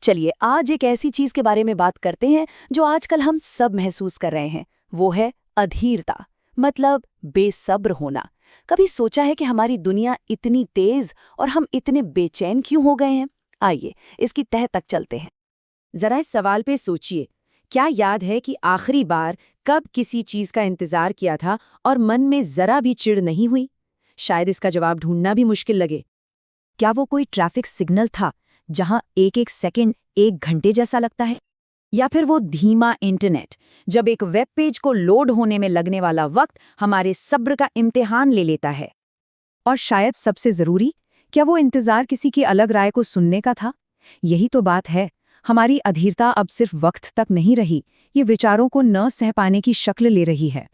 चलिए आज एक ऐसी चीज के बारे में बात करते हैं जो आजकल हम सब महसूस कर रहे हैं। वो है अधीरता, मतलब बेसब्र होना। कभी सोचा है कि हमारी दुनिया इतनी तेज और हम इतने बेचैन क्यों हो गए हैं? आइए इसकी तह तक चलते हैं। जरा इस सवाल पे सोचिए, क्या याद है कि आखिरी बार कब किसी चीज का इंतजार किया था और मन में जरा भी चिढ़ नहीं हुई? शायद इसका जवाब ढूंढना भी मुश्किल लगे। क्या वो कोई ट्रैफिक सिग्नल था जहां एक एक सेकंड एक घंटे जैसा लगता है? या फिर वो धीमा इंटरनेट, जब एक वेब पेज को लोड होने में लगने वाला वक्त हमारे सब्र का इम्तिहान ले लेता है? और शायद सबसे जरूरी, क्या वो इंतजार किसी की अलग राय को सुनने का था? यही तो बात है, हमारी अधीरता अब सिर्फ वक्त तक नहीं रही, ये विचारों को न सह पाने की शक्ल ले रही है।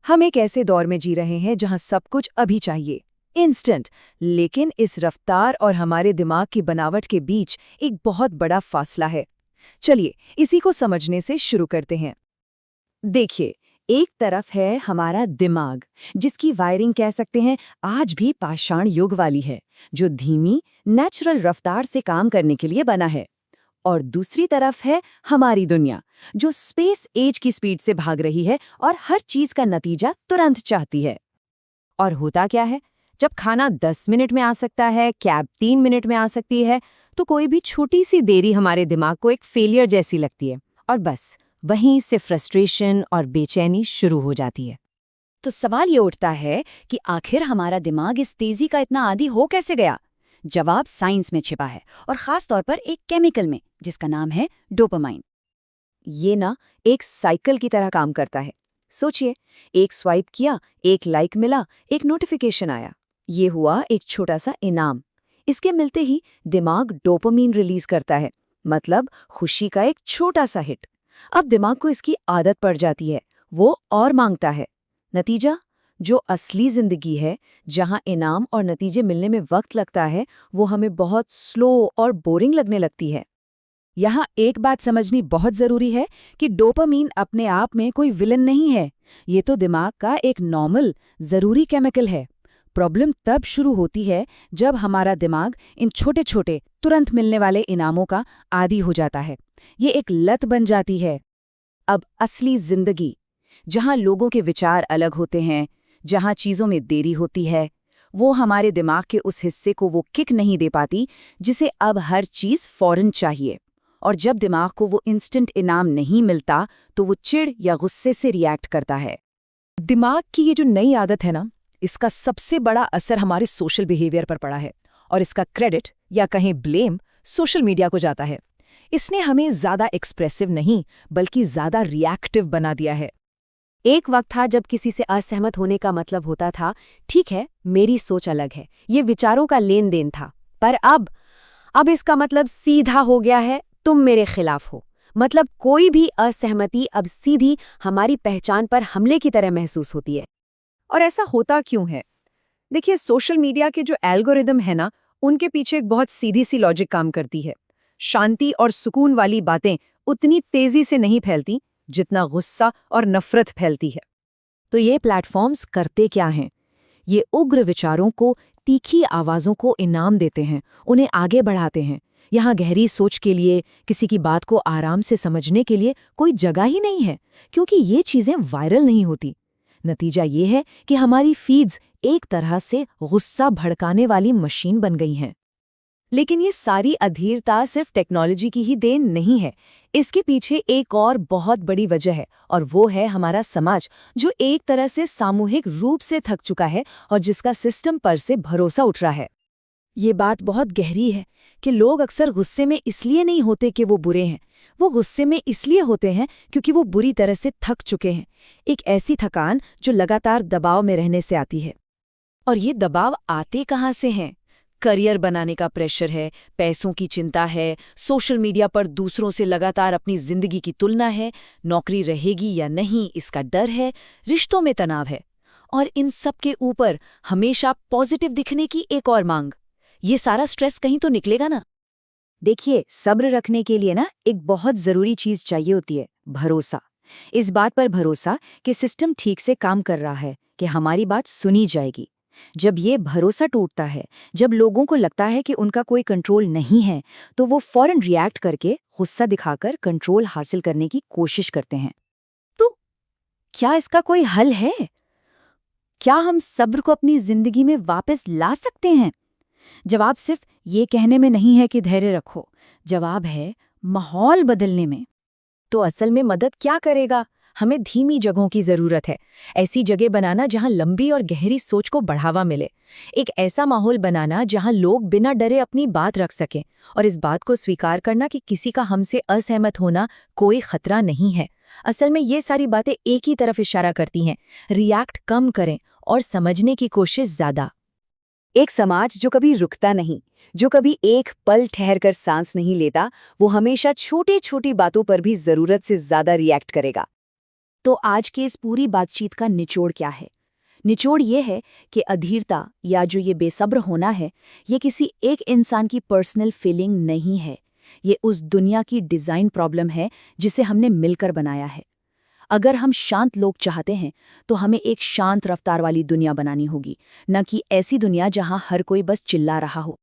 हम एक ऐसे दौर में जी रहे हैं जहां सब कुछ अभी चाहिए, इंस्टेंट। लेकिन इस रफ्तार और हमारे दिमाग की बनावट के बीच एक बहुत बड़ा फासला है। चलिए इसी को समझने से शुरू करते हैं। देखिए, एक तरफ है हमारा दिमाग, जिसकी वायरिंग कह सकते हैं आज भी पाषाण युग वाली है, जो धीमी नेचुरल रफ्तार से काम करने के लिए बना है। और दूसरी तरफ है हमारी दुनिया, जो स्पेस एज की स्पीड से भाग रही है और हर चीज का नतीजा तुरंत चाहती है। और होता क्या है, जब खाना 10 मिनट में आ सकता है, कैब 3 मिनट में आ सकती है, तो कोई भी छोटी सी देरी हमारे दिमाग को एक फेलियर जैसी लगती है, और बस वहीं से फ्रस्ट्रेशन और बेचैनी शुरू हो जाती है। तो सवाल ये उठता है कि आखिर हमारा दिमाग इस तेजी का इतना आदी हो कैसे गया? जवाब साइंस में छिपा है, और खास तौर पर एक केमिकल में जिसका नाम है डोपामाइन। ये ना एक साइकिल की तरह काम करता है। सोचिए, एक स्वाइप किया, एक लाइक मिला, एक नोटिफिकेशन आया, ये हुआ एक छोटा सा इनाम। इसके मिलते ही दिमाग डोपामीन रिलीज करता है, मतलब खुशी का एक छोटा सा हिट। अब दिमाग को इसकी आदत पड़ जाती है, वो और मांगता है। नतीजा, जो असली जिंदगी है, जहां इनाम और नतीजे मिलने में वक्त लगता है, वो हमें बहुत स्लो और बोरिंग लगने लगती है। यहाँ एक बात समझनी बहुत जरूरी है कि डोपामीन अपने आप में कोई विलन नहीं है। ये तो दिमाग का एक नॉर्मल, जरूरी केमिकल है। प्रॉब्लम तब शुरू होती है जब हमारा दिमाग इन छोटे छोटे तुरंत मिलने वाले इनामों का आदी हो जाता है। ये एक लत बन जाती है। अब असली जिंदगी, जहां लोगों के विचार अलग होते हैं, जहां चीजों में देरी होती है, वो हमारे दिमाग के उस हिस्से को वो किक नहीं दे पाती जिसे अब हर चीज फौरन चाहिए। और जब दिमाग को वो इंस्टेंट इनाम नहीं मिलता, तो वो चिढ़ या गुस्से से रिएक्ट करता है। दिमाग की ये जो नई आदत है ना, इसका सबसे बड़ा असर हमारे सोशल बिहेवियर पर पड़ा है, और इसका क्रेडिट या कहीं ब्लेम सोशल मीडिया को जाता है। इसने हमें ज्यादा एक्सप्रेसिव नहीं, बल्कि ज्यादा रिएक्टिव बना दिया है। एक वक्त था जब किसी से असहमत होने का मतलब होता था, ठीक है, मेरी सोच अलग है, ये विचारों का लेन देन था। पर अब इसका मतलब सीधा हो गया है, तुम मेरे खिलाफ हो। मतलब कोई भी असहमति अब सीधी हमारी पहचान पर हमले की तरह महसूस होती है। और ऐसा होता क्यों है? देखिए, सोशल मीडिया के जो एल्गोरिदम है ना, उनके पीछे एक बहुत सीधी सी लॉजिक काम करती है। शांति और सुकून वाली बातें उतनी तेजी से नहीं फैलती जितना गुस्सा और नफरत फैलती है। तो ये प्लेटफॉर्म्स करते क्या हैं? ये उग्र विचारों को, तीखी आवाज़ों को इनाम देते हैं, उन्हें आगे बढ़ाते हैं। यहाँ गहरी सोच के लिए, किसी की बात को आराम से समझने के लिए कोई जगह ही नहीं है, क्योंकि ये चीज़ें वायरल नहीं होती। नतीजा ये है कि हमारी फीड्स एक तरह से गुस्सा भड़काने वाली मशीन बन गई हैं। लेकिन ये सारी अधीरता सिर्फ टेक्नोलॉजी की ही देन नहीं है। इसके पीछे एक और बहुत बड़ी वजह है, और वो है हमारा समाज, जो एक तरह से सामूहिक रूप से थक चुका है और जिसका सिस्टम पर से भरोसा उठ रहा है। ये बात बहुत गहरी है कि लोग अक्सर गुस्से में इसलिए नहीं होते कि वो बुरे हैं, वो गुस्से में इसलिए होते हैं क्योंकि वो बुरी तरह से थक चुके हैं। एक ऐसी थकान जो लगातार दबाव में रहने से आती है। और ये दबाव आते कहाँ से हैं? करियर बनाने का प्रेशर है, पैसों की चिंता है, सोशल मीडिया पर दूसरों से लगातार अपनी जिंदगी की तुलना है, नौकरी रहेगी या नहीं इसका डर है, रिश्तों में तनाव है, और इन सब के ऊपर हमेशा पॉजिटिव दिखने की एक और मांग। ये सारा स्ट्रेस कहीं तो निकलेगा ना। देखिए, सब्र रखने के लिए ना एक बहुत जरूरी चीज चाहिए होती है, भरोसा। इस बात पर भरोसा कि सिस्टम ठीक से काम कर रहा है, कि हमारी बात सुनी जाएगी। जब ये भरोसा टूटता है, जब लोगों को लगता है कि उनका कोई कंट्रोल नहीं है, तो वो फौरन रिएक्ट करके, गुस्सा दिखाकर कंट्रोल हासिल करने की कोशिश करते हैं। तो क्या इसका कोई हल है? क्या हम सब्र को अपनी जिंदगी में वापस ला सकते हैं? जवाब सिर्फ ये कहने में नहीं है कि धैर्य रखो, जवाब है माहौल बदलने में। तो असल में मदद क्या करेगा? हमें धीमी जगहों की जरूरत है। ऐसी जगह बनाना जहां लंबी और गहरी सोच को बढ़ावा मिले। एक ऐसा माहौल बनाना जहां लोग बिना डरे अपनी बात रख सकें, और इस बात को स्वीकार करना कि किसी का हमसे असहमत होना कोई खतरा नहीं है। असल में ये सारी बातें एक ही तरफ इशारा करती हैं, रिएक्ट कम करें और समझने की कोशिश ज्यादा। एक समाज जो कभी रुकता नहीं, जो कभी एक पल ठहरकर सांस नहीं लेता, वो हमेशा छोटी छोटी बातों पर भी जरूरत से ज्यादा रिएक्ट करेगा। तो आज के इस पूरी बातचीत का निचोड़ क्या है? निचोड़ ये है कि अधीरता या जो ये बेसब्र होना है, ये किसी एक इंसान की पर्सनल फीलिंग नहीं है। ये उस दुनिया की डिजाइन प्रॉब्लम है जिसे हमने मिलकर बनाया है। अगर हम शांत लोग चाहते हैं तो हमें एक शांत रफ्तार वाली दुनिया बनानी होगी, न कि ऐसी दुनिया जहां हर कोई बस चिल्ला रहा हो।